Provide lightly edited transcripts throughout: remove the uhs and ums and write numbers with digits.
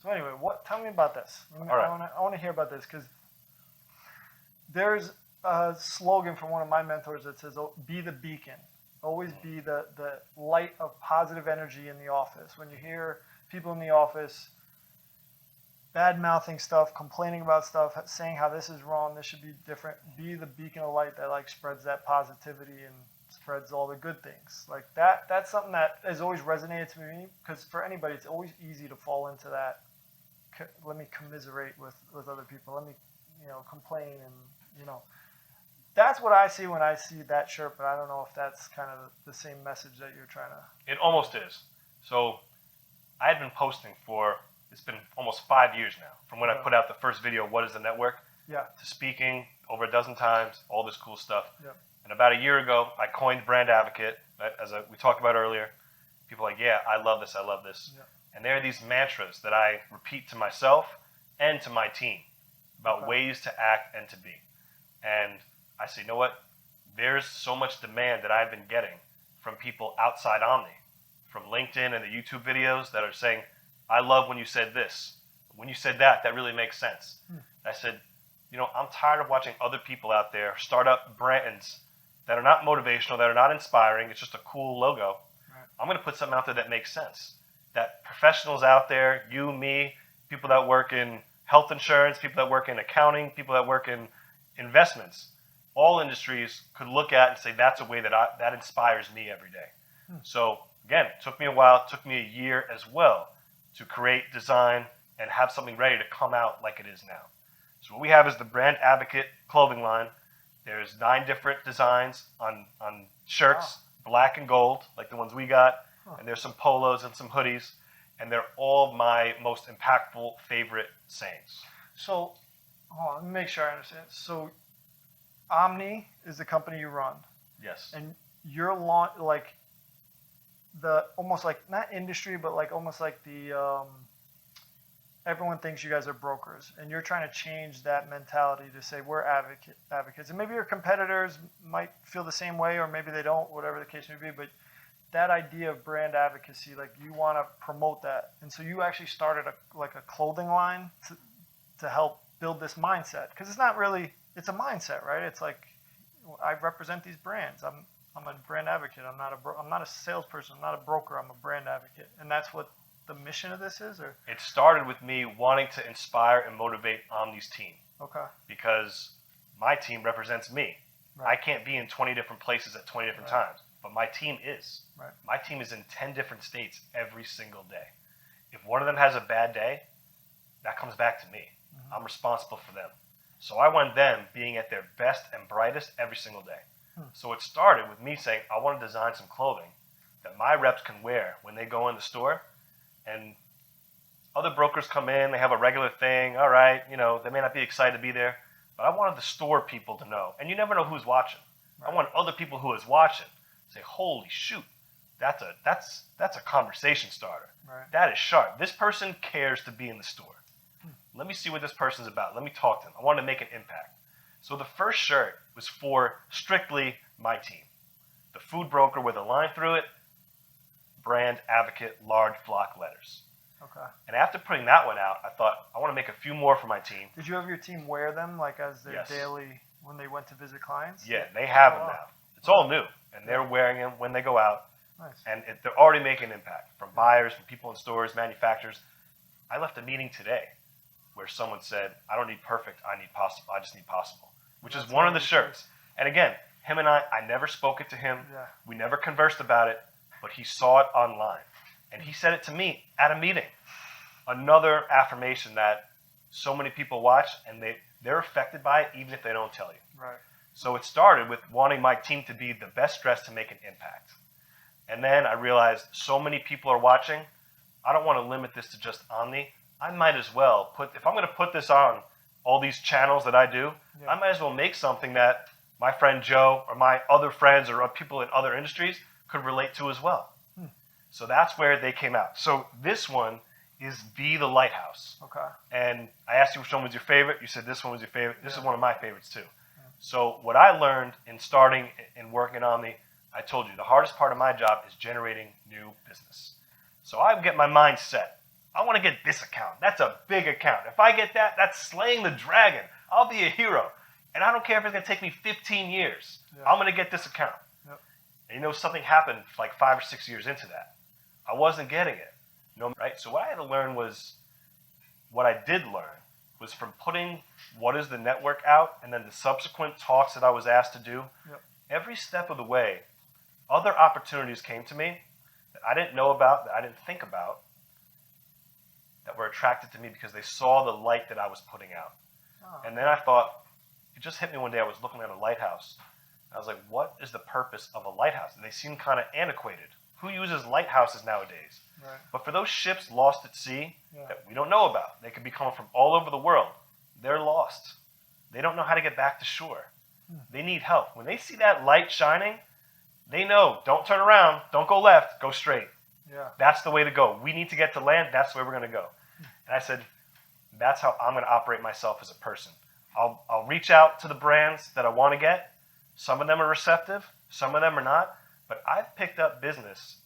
So anyway, tell me about this. All right. I want to hear about this because there's a slogan from one of my mentors that says, oh, be the beacon. Always be the light of positive energy in the office. When you hear people in the office bad-mouthing stuff, complaining about stuff, saying how this is wrong, this should be different, be the beacon of light that like spreads that positivity and spreads all the good things. Like that's something that has always resonated to me, because for anybody, it's always easy to fall into that. Let me commiserate with other people. Let me, complain and, That's what I see when I see that shirt, but I don't know if that's kind of the same message that you're trying to... It almost is. So I had been posting it's been almost 5 years now, from when I put out the first video, What is the Network? Yeah. To speaking over a dozen times, all this cool stuff. Yeah. And about a year ago, I coined brand advocate, as we talked about earlier. People are like, yeah, I love this, I love this. Yeah. And there are these mantras that I repeat to myself and to my team about ways to act and to be. And I say, you know what? There's so much demand that I've been getting from people outside OMNI, from LinkedIn and the YouTube videos that are saying, I love when you said this. When you said that, that really makes sense. I said, I'm tired of watching other people out there start up brands that are not motivational, that are not inspiring. It's just a cool logo. Right. I'm going to put something out there that makes sense. That professionals out there, you, me, people that work in health insurance, people that work in accounting, people that work in investments, all industries could look at and say, that's a way that inspires me every day. So again, it took me a while, it took me a year as well to create, design, and have something ready to come out like it is now. So what we have is the Brand Advocate clothing line. There's 9 different designs on shirts, black and gold, like the ones we got, and there's some polos and some hoodies, and they're all my most impactful favorite sayings. So, let me make sure I understand. So, OMNI is the company you run. Yes. And you're almost like, not industry, but like almost like the, everyone thinks you guys are brokers, and you're trying to change that mentality to say we're advocates. And maybe your competitors might feel the same way, or maybe they don't, whatever the case may be, but that idea of brand advocacy, like you want to promote that. And so you actually started a clothing line to help build this mindset, because it's not really, it's a mindset, right? It's like, I represent these brands. I'm a brand advocate. I'm not a salesperson. I'm not a broker. I'm a brand advocate. And that's what the mission of this is? Or? It started with me wanting to inspire and motivate OMNI's team. Okay. Because my team represents me. Right. I can't be in 20 different places at 20 different times, but my team is. Right. My team is in 10 different states every single day. If one of them has a bad day, that comes back to me. Mm-hmm. I'm responsible for them. So I want them being at their best and brightest every single day. So it started with me saying, I want to design some clothing that my reps can wear when they go in the store. And other brokers come in, they have a regular thing. All right, they may not be excited to be there, but I wanted the store people to know. And you never know who's watching. Right. I want other people who is watching to say, holy shoot, that's a conversation starter. Right. That is sharp. This person cares to be in the store. Let me see what this person's about. Let me talk to them. I want to make an impact. So the first shirt was for strictly my team. The food broker with a line through it, brand advocate, large block letters. Okay. And after putting that one out, I thought, I want to make a few more for my team. Did you have your team wear them like as their daily, when they went to visit clients? Yeah, they have them now. It's all new. And they're wearing them when they go out. Nice. And they're already making an impact from buyers, from people in stores, manufacturers. I left a meeting today where someone said, I don't need perfect, I need possible. I just need possible, which is one of the shirts. And again, him and I never spoke it to him. Yeah. We never conversed about it, but he saw it online. And he said it to me at a meeting. Another affirmation that so many people watch and they're affected by it even if they don't tell you. Right. So it started with wanting my team to be the best dressed to make an impact. And then I realized so many people are watching, I don't want to limit this to just OMNI. I might as well if I'm going to put this on all these channels that I do, I might as well make something that my friend Joe or my other friends or people in other industries could relate to as well. So that's where they came out. So this one is Be the Lighthouse. Okay. And I asked you which one was your favorite. You said this one was your favorite. This is one of my favorites too. Yeah. So what I learned in starting and working on I told you, the hardest part of my job is generating new business. So I get my mind set. I want to get this account. That's a big account. If I get that, that's slaying the dragon. I'll be a hero. And I don't care if it's going to take me 15 years. Yeah. I'm going to get this account. Yep. And you know, something happened like 5 or 6 years into that. I wasn't getting it. No, right? So what I had to learn was, what I did learn was from putting what is the network out and then the subsequent talks that I was asked to do, yep. Every step of the way, other opportunities came to me that I didn't know about, that I didn't think about, that were attracted to me because they saw the light that I was putting out. Oh. And then I thought, it just hit me one day, I was looking at a lighthouse. I was like, what is the purpose of a lighthouse? And they seem kind of antiquated. Who uses lighthouses nowadays? Right. But for those ships lost at sea, yeah. That we don't know about, they could be coming from all over the world. They're lost. They don't know how to get back to shore. They need help. When they see that light shining, they know, don't turn around, don't go left, go straight. Yeah. That's the way to go. We need to get to land, that's the way we're going to go. And I said, that's how I'm going to operate myself as a person. I'll reach out to the brands that I want to get. Some of them are receptive, some of them are not. But I've picked up business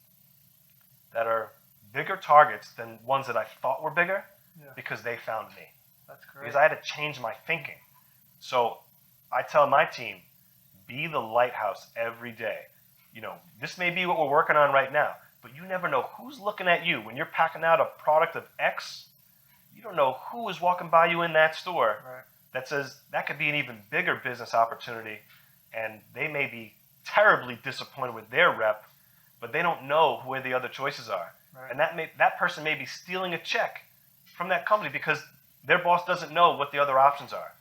that are bigger targets than ones that I thought were bigger, yeah. Because they found me. That's great. Because I had to change my thinking. So I tell my team, be the lighthouse every day. You know, this may be what we're working on right now, but you never know who's looking at you. When you're packing out a product of X, you don't know who is walking by you in that store, right. That says that could be an even bigger business opportunity, and they may be terribly disappointed with their rep, but they don't know where the other choices are. Right. And that person may be stealing a check from that company because their boss doesn't know what the other options are.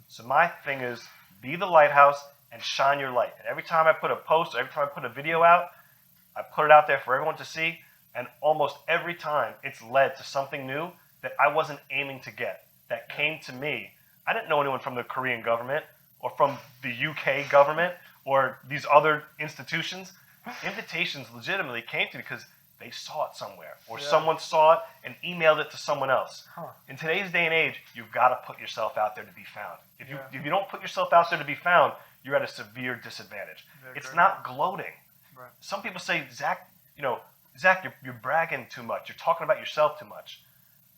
So my thing is, be the lighthouse and shine your light. And every time I put a post, or every time I put a video out, I put it out there for everyone to see, and almost every time it's led to something new that I wasn't aiming to get, that came to me. I didn't know anyone from the Korean government or from the UK government or these other institutions. Invitations legitimately came to me because they saw it somewhere, or yeah. Someone saw it and emailed it to someone else. Huh. In today's day and age, you've got to put yourself out there to be found. If you don't put yourself out there to be found, you're at a severe disadvantage. It's not gloating. Right. Some people say, Zach, you're bragging too much. You're talking about yourself too much.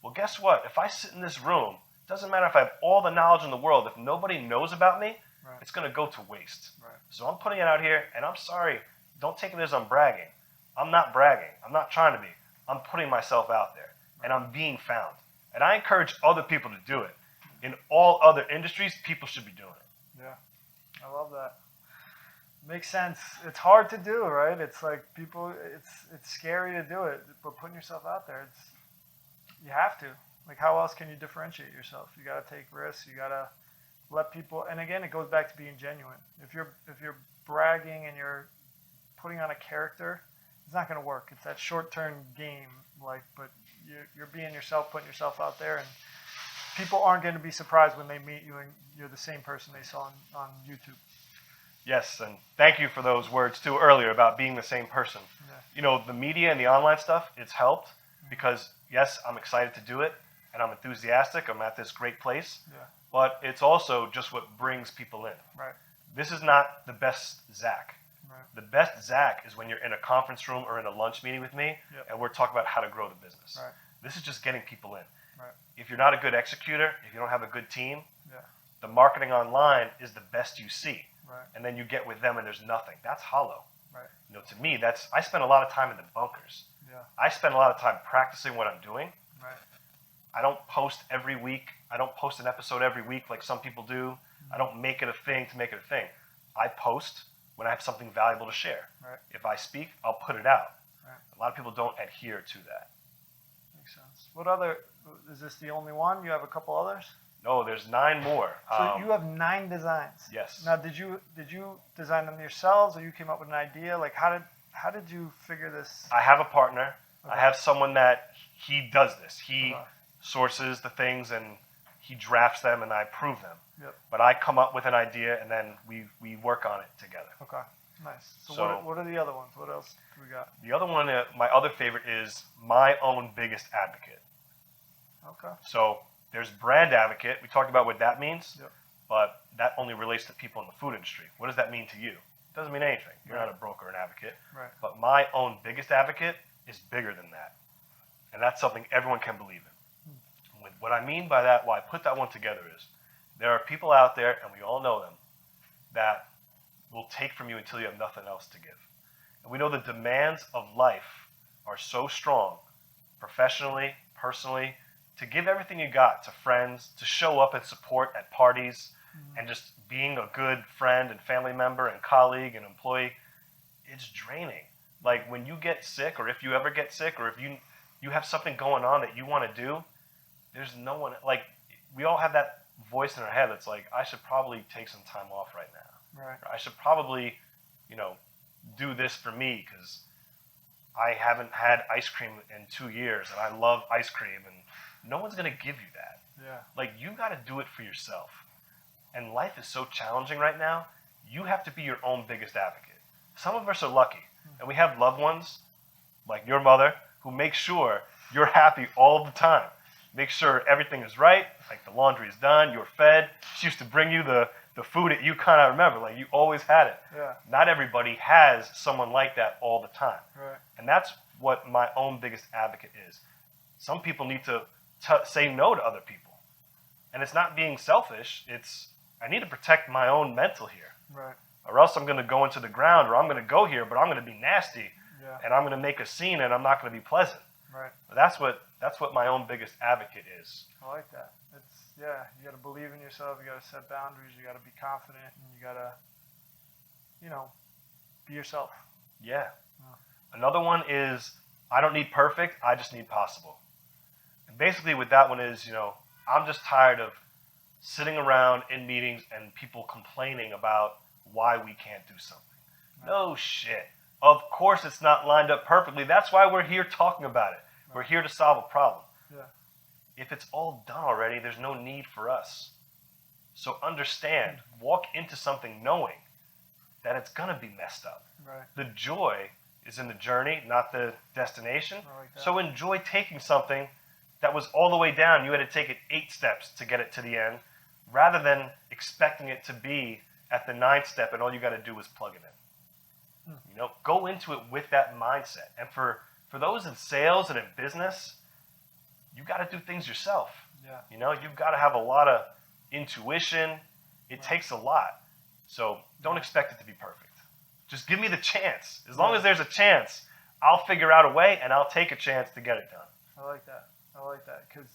Well, guess what? If I sit in this room, it doesn't matter if I have all the knowledge in the world. If nobody knows about me, right. It's going to go to waste. Right. So I'm putting it out here, and I'm sorry. Don't take it as I'm bragging. I'm not bragging. I'm not trying to be. I'm putting myself out there, and I'm being found. And I encourage other people to do it. In all other industries, people should be doing it. Yeah, I love that. Makes sense. It's hard to do, right? It's like people. It's scary to do it, but putting yourself out there, you have to. Like, how else can you differentiate yourself? You got to take risks. You got to let people. And again, it goes back to being genuine. If you're bragging and you're putting on a character, it's not going to work. It's that short-term game, but you're being yourself, putting yourself out there, and people aren't going to be surprised when they meet you and you're the same person they saw on YouTube. Yes, and thank you for those words too earlier about being the same person. Yeah. You know, the media and the online stuff, it's helped because, yes, I'm excited to do it, and I'm enthusiastic. I'm at this great place, yeah. But it's also just what brings people in. Right. This is not the best Zach. Right. The best Zach is when you're in a conference room or in a lunch meeting with me, yep. And we're talking about how to grow the business. Right. This is just getting people in. Right. If you're not a good executor, if you don't have a good team, yeah. The marketing online is the best you see. Right. And then you get with them and there's nothing. That's hollow. Right. You know, to me, I spend a lot of time in the bunkers. Yeah. I spend a lot of time practicing what I'm doing. Right. I don't post every week. I don't post an episode every week like some people do. Mm-hmm. I don't make it a thing to make it a thing. I post when I have something valuable to share. Right. If I speak, I'll put it out. Right. A lot of people don't adhere to that. Makes sense. What other, is this the only one? You have a couple others? No, there's 9 more. So you have 9 designs. Yes. Now, did you design them yourselves, or you came up with an idea? Like, how did you figure this? I have a partner. Okay. I have someone that he does this. He sources the things and he drafts them and I approve them. Yep. But I come up with an idea and then we work on it together. Okay. Nice. So what are the other ones? What else do we got? The other one, my other favorite is my own biggest advocate. Okay. So there's brand advocate. We talked about what that means, yep. But that only relates to people in the food industry. What does that mean to you? It doesn't mean anything. You're not a broker or an advocate. Right. But my own biggest advocate is bigger than that. And that's something everyone can believe in. What I mean by that, why I put that one together is, there are people out there, and we all know them, that will take from you until you have nothing else to give. And we know the demands of life are so strong, professionally, personally, to give everything you got to friends, to show up and support at parties, and just being a good friend and family member and colleague and employee. It's draining. Like when you get sick, or if you ever get sick, or if you have something going on that you want to do, there's no one, like, we all have that voice in our head that's like, I should probably take some time off right now. Right. I should probably, do this for me because I haven't had ice cream in 2 years and I love ice cream, and no one's going to give you that. Yeah. Like, you got to do it for yourself. And life is so challenging right now. You have to be your own biggest advocate. Some of us are lucky, and we have loved ones like your mother who make sure you're happy all the time. Make sure everything is right, like the laundry is done, you're fed. She used to bring you the food at UConn, I remember, like you always had it. Yeah. Not everybody has someone like that all the time. Right. And that's what my own biggest advocate is. Some people need to say no to other people. And it's not being selfish, it's I need to protect my own mental here. Right. Or else I'm going to go into the ground, or I'm going to go here, but I'm going to be nasty, Yeah. and I'm going to make a scene, and I'm not going to be pleasant. Right. That's what my own biggest advocate is. I like that. You got to believe in yourself. You got to set boundaries. You got to be confident, and you got to, be yourself. Yeah. Yeah. Another one is, I don't need perfect, I just need possible. And basically what that one is, I'm just tired of sitting around in meetings and people complaining about why we can't do something. Right. No shit. Of course it's not lined up perfectly. That's why we're here talking about it. Right. We're here to solve a problem. Yeah. If it's all done already, there's no need for us. So understand, walk into something knowing that it's going to be messed up. Right. The joy is in the journey, not the destination. I like that. So enjoy taking something that was all the way down. You had to take it 8 steps to get it to the end, rather than expecting it to be at the 9th step and all you got to do is plug it in. Go into it with that mindset. And for those in sales and in business, you got to do things yourself. Yeah. You've got to have a lot of intuition. It takes a lot. So don't expect it to be perfect. Just give me the chance. As long as there's a chance, I'll figure out a way, and I'll take a chance to get it done. I like that. Because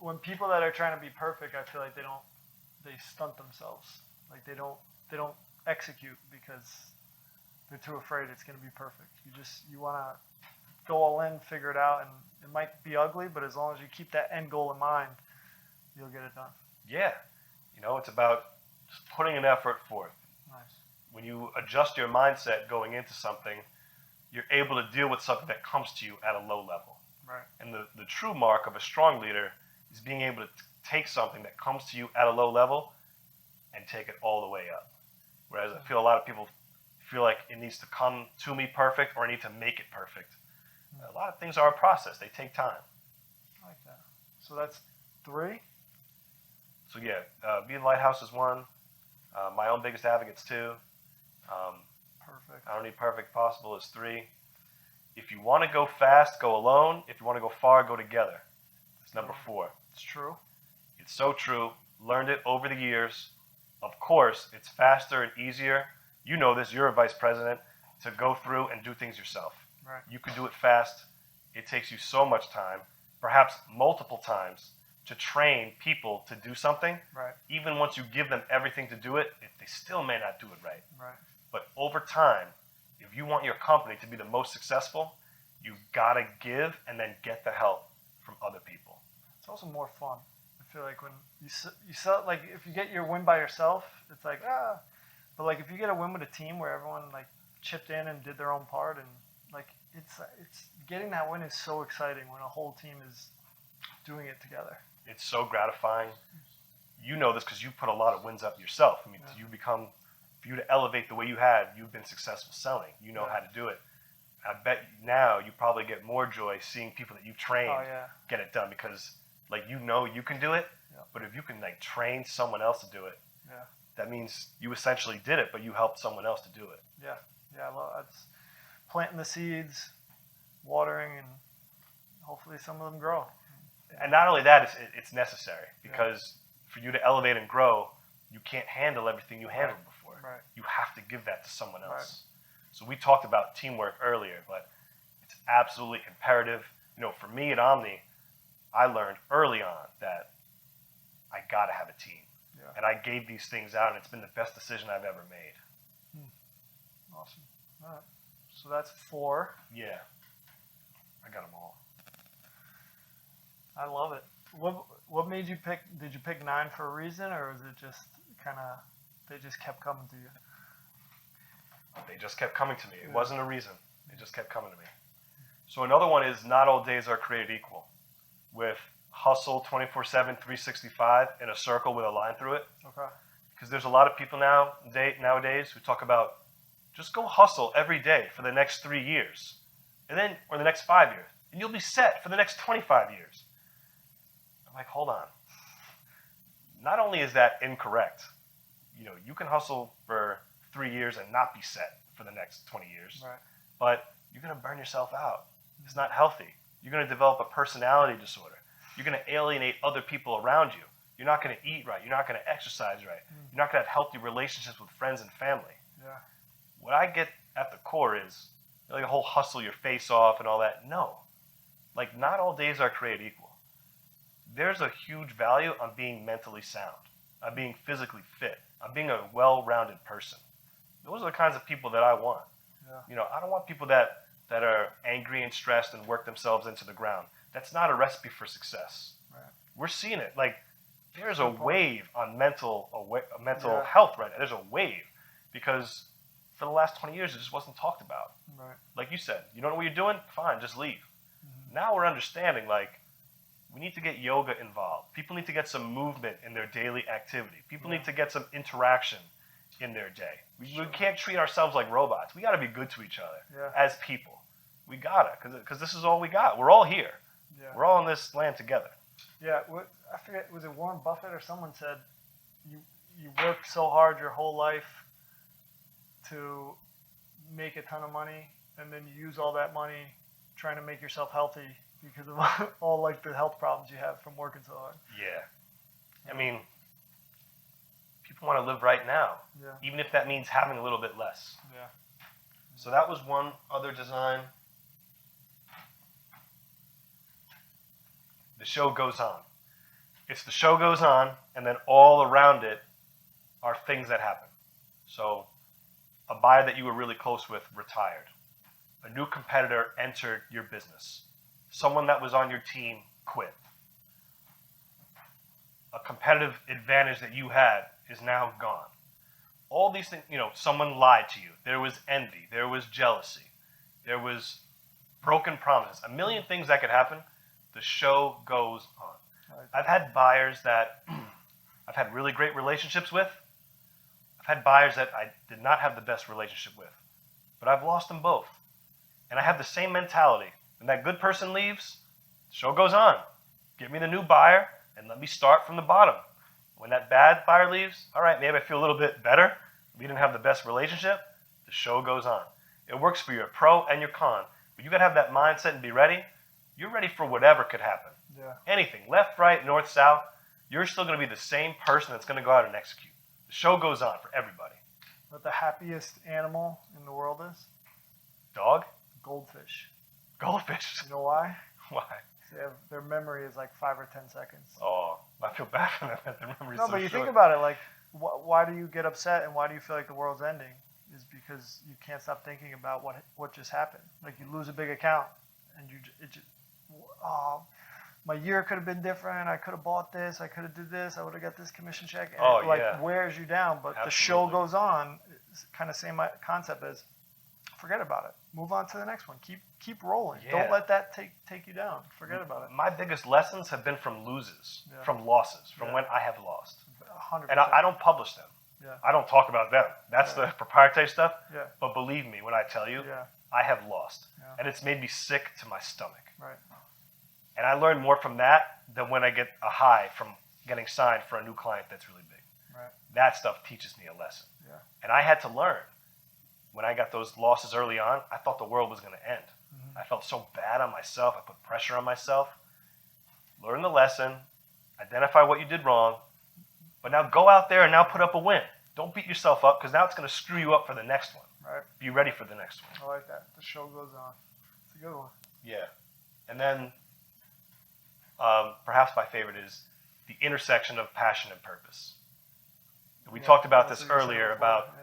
when people that are trying to be perfect, I feel like they stunt themselves. Like they don't execute because they're too afraid it's going to be perfect. You want to go all in, figure it out, and it might be ugly, but as long as you keep that end goal in mind, you'll get it done. Yeah. It's about just putting an effort forth. Nice. When you adjust your mindset going into something, you're able to deal with something that comes to you at a low level. Right. And the true mark of a strong leader is being able to take something that comes to you at a low level and take it all the way up. Whereas I feel a lot of people feel like it needs to come to me perfect, or I need to make it perfect. A lot of things are a process. They take time. I like that. So that's 3? So yeah, be the lighthouse is 1. My own biggest advocate's 2. Perfect. I don't need perfect possible is 3. If you want to go fast, go alone. If you want to go far, go together. It's number 4. It's true. It's so true. Learned it over the years. Of course, it's faster and easier. You know this. You're a vice president, to go through and do things yourself. Right. You can do it fast. It takes you so much time, perhaps multiple times, to train people to do something. Right. Even once you give them everything to do it, they still may not do it right. Right. But over time, if you want your company to be the most successful, you've got to give and then get the help from other people. It's also more fun. I feel like when you sell, like if you get your win by yourself, it's like but like if you get a win with a team where everyone like chipped in and did their own part, and like it's getting that win is so exciting when a whole team is doing it together. It's so gratifying. You know this because you put a lot of wins up yourself. I mean, for you to elevate the way you've been successful selling. You know how to do it. I bet now you probably get more joy seeing people that you've trained get it done, because like you can do it, but if you can like train someone else to do it, that means you essentially did it, but you helped someone else to do it. I love it's planting the seeds, watering, and hopefully some of them grow. And not only that, it's necessary because for you to elevate and grow, you can't handle everything you handled before. Right. You have to give that to someone else. Right. So we talked about teamwork earlier, but it's absolutely imperative. You know, for me at Omni, I learned early on that I got to have a team. Yeah. And I gave these things out, and it's been the best decision I've ever made. Awesome. All right. So that's 4. Yeah. I got them all. I love it. What made you pick? Did you pick 9 for a reason, or was it just kind of they just kept coming to you? They just kept coming to me. It wasn't a reason. They just kept coming to me. So another one is not all days are created equal. With hustle 24/7, 365 in a circle with a line through it. Okay. Because there's a lot of people nowadays who talk about just go hustle every day for the next 3 years, and then or the next 5 years, and you'll be set for the next 25 years. I'm like, hold on. Not only is that incorrect, you know, you can hustle for 3 years and not be set for the next 20 years, Right. but you're going to burn yourself out. It's not healthy. You're going to develop a personality disorder. You're going to alienate other people around you. You're not going to eat right. You're not going to exercise right. You're not going to have healthy relationships with friends and family. Yeah. What I get at the core is like the whole hustle your face off and all that. No. Like, not all days are created equal. There's a huge value on being mentally sound, on being physically fit, on being a well-rounded person. Those are the kinds of people that I want. Yeah. You know, I don't want people that are angry and stressed and work themselves into the ground. That's not a recipe for success. Right. We're seeing it. Like, there's a wave on mental Yeah. health right now. There's a wave because for the last 20 years, it just wasn't talked about. Right. Like you said, you don't know what you're doing? Fine, just leave. Now we're understanding, like, we need to get yoga involved. People need to get some movement in their daily activity. People need to get some interaction in their day. We can't treat ourselves like robots. We got to be good to each other as people. We got to, because this is all we got. We're all here. Yeah. We're all in this land together. Yeah. I forget, was it Warren Buffett or someone said, you work so hard your whole life to make a ton of money, and then you use all that money trying to make yourself healthy because of all like the health problems you have from working so hard. Yeah. I mean, people want to live right now, Yeah. even if that means having a little bit less. Yeah. So that was one other design. The show goes on. It's the show goes on, and then all around it are things that happen. So a buyer that you were really close with retired. A new competitor entered your business. Someone that was on your team quit. A competitive advantage that you had is now gone. All these things, you know, someone lied to you. There was envy. There was jealousy. There was broken promises. A million things that could happen. The show goes on. Right. I've had buyers that I've had really great relationships with. I've had buyers that I did not have the best relationship with. But I've lost them both. And I have the same mentality. When that good person leaves, the show goes on. Give me the new buyer and let me start from the bottom. When that bad buyer leaves, all right, maybe I feel a little bit better. We didn't have the best relationship. The show goes on. It works for your pro and your con. But you got to have that mindset and be ready. You're ready for whatever could happen. Yeah. Anything, left, right, north, south. You're still going to be the same person that's going to go out and execute. The show goes on for everybody. But the happiest animal in the world is? Dog? Goldfish. Goldfish. You know why? Why? Their memory is like 5 or 10 seconds. Oh, I feel bad for them. Their memory's No, so but you short. think about it, like, why do you get upset and why do you feel like the world's ending? Is because you can't stop thinking about what just happened. Like, you lose a big account, and my year could have been different. I could have bought this. I could have did this. I would have got this commission check. And it wears you down. But the show goes on. It's kind of same concept as forget about it. Move on to the next one. Keep rolling. Yeah. Don't let that take you down. Forget about it. My biggest lessons have been from from losses, from when I have lost. 100%. And I don't publish them. Yeah. I don't talk about them. That's the proprietary stuff. Yeah. But believe me when I tell you, Yeah. I have lost. Yeah. And it's made me sick to my stomach. Right. And I learn more from that than when I get a high from getting signed for a new client that's really big. Right. That stuff teaches me a lesson. Yeah. And I had to learn. When I got those losses early on, I thought the world was going to end. Mm-hmm. I felt so bad on myself. I put pressure on myself. Learn the lesson. Identify what you did wrong. But now go out there and now put up a win. Don't beat yourself up because now it's going to screw you up for the next one. Right. Be ready for the next one. I like that. The show goes on. It's a good one. Yeah. And then perhaps my favorite is the intersection of passion and purpose. We talked about this earlier about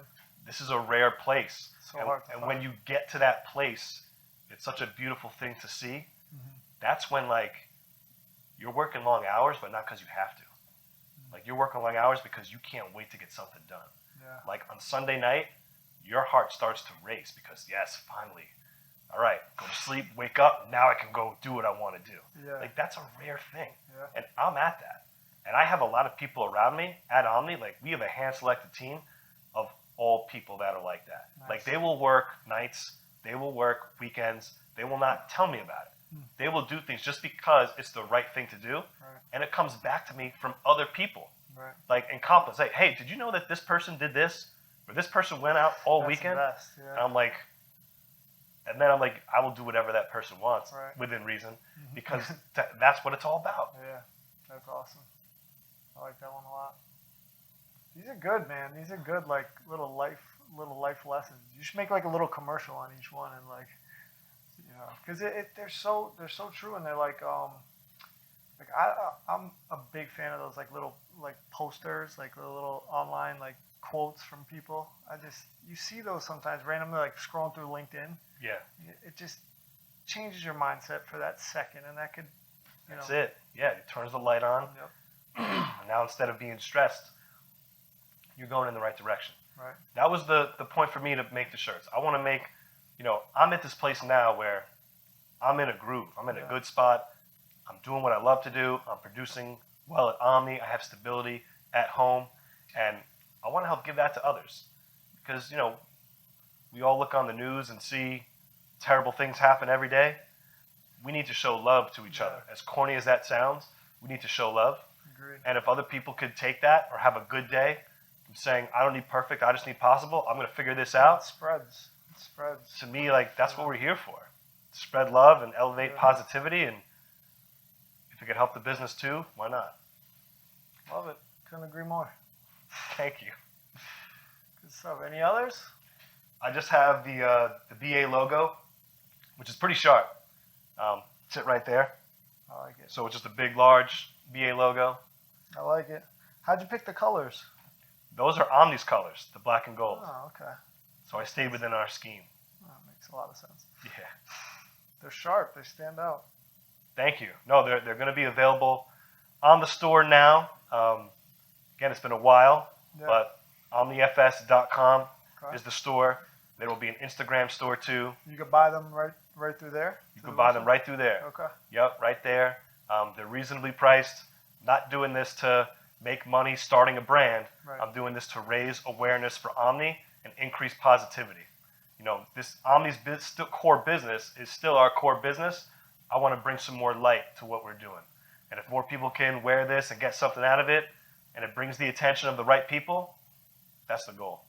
this is a rare place. So hard to and find. when you get to that place, it's such a beautiful thing to see. That's when like you're working long hours, but not because you have to. Like you're working long hours because you can't wait to get something done. Yeah. Like on Sunday night, your heart starts to race because yes, finally, all right, go to sleep, wake up, now I can go do what I want to do. Yeah. Like that's a rare thing. Yeah. And I'm at that. And I have a lot of people around me at Omni, like we have a hand-selected team of all people that are like that. Nice. Like they will work nights, they will work weekends, they will not tell me about it. They will do things just because it's the right thing to do. Right. And it comes back to me from other people. Right. Like in compliments, like, hey, did you know that this person did this? Or this person went out all That's weekend? the best, yeah. And I'm like, I will do whatever that person wants Right. within reason because that's what it's all about. Yeah, that's awesome. I like that one a lot. These are good, man. These are good, like little life lessons. You should make like a little commercial on each one, and like, you know, because they're so true, and they're like I'm a big fan of those like little like posters, like the little online like quotes from people. You see those sometimes randomly, like scrolling through LinkedIn. Yeah. It just changes your mindset for that second, and that could, That's it. Yeah, it turns the light on. Yep. And now instead of being stressed, you're going in the right direction. Right. That was the point for me to make the shirts. I want to make, I'm at this place now where I'm in a groove. I'm in a good spot. I'm doing what I love to do. I'm producing well at Omni. I have stability at home. And I want to help give that to others. Because, we all look on the news and see terrible things happen every day. We need to show love to each other. As corny as that sounds, we need to show love. Agreed. And if other people could take that or have a good day from saying, I don't need perfect, I just need possible, I'm going to figure this out. It spreads. To me, like, that's what we're here for. Spread love and elevate positivity. And if it could help the business too, why not? Love it. Couldn't agree more. Thank you. Good stuff. Any others? I just have the BA logo, which is pretty sharp. Sit right there. I like it. So it's just a big, large BA logo. I like it. How'd you pick the colors? Those are Omni's colors, the black and gold. Oh, okay. So I stayed within our scheme. Oh, that makes a lot of sense. Yeah. They're sharp. They stand out. Thank you. No, they're going to be available on the store now. Again, it's been a while, but omnifs.com is the store. There will be an Instagram store too. You could buy them right through there? You can buy them right through there. Okay. Yep, right there. They're reasonably priced. Not doing this to make money starting a brand. Right. I'm doing this to raise awareness for Omni and increase positivity. This Omni's core business is still our core business. I want to bring some more light to what we're doing. And if more people can wear this and get something out of it, and it brings the attention of the right people, that's the goal.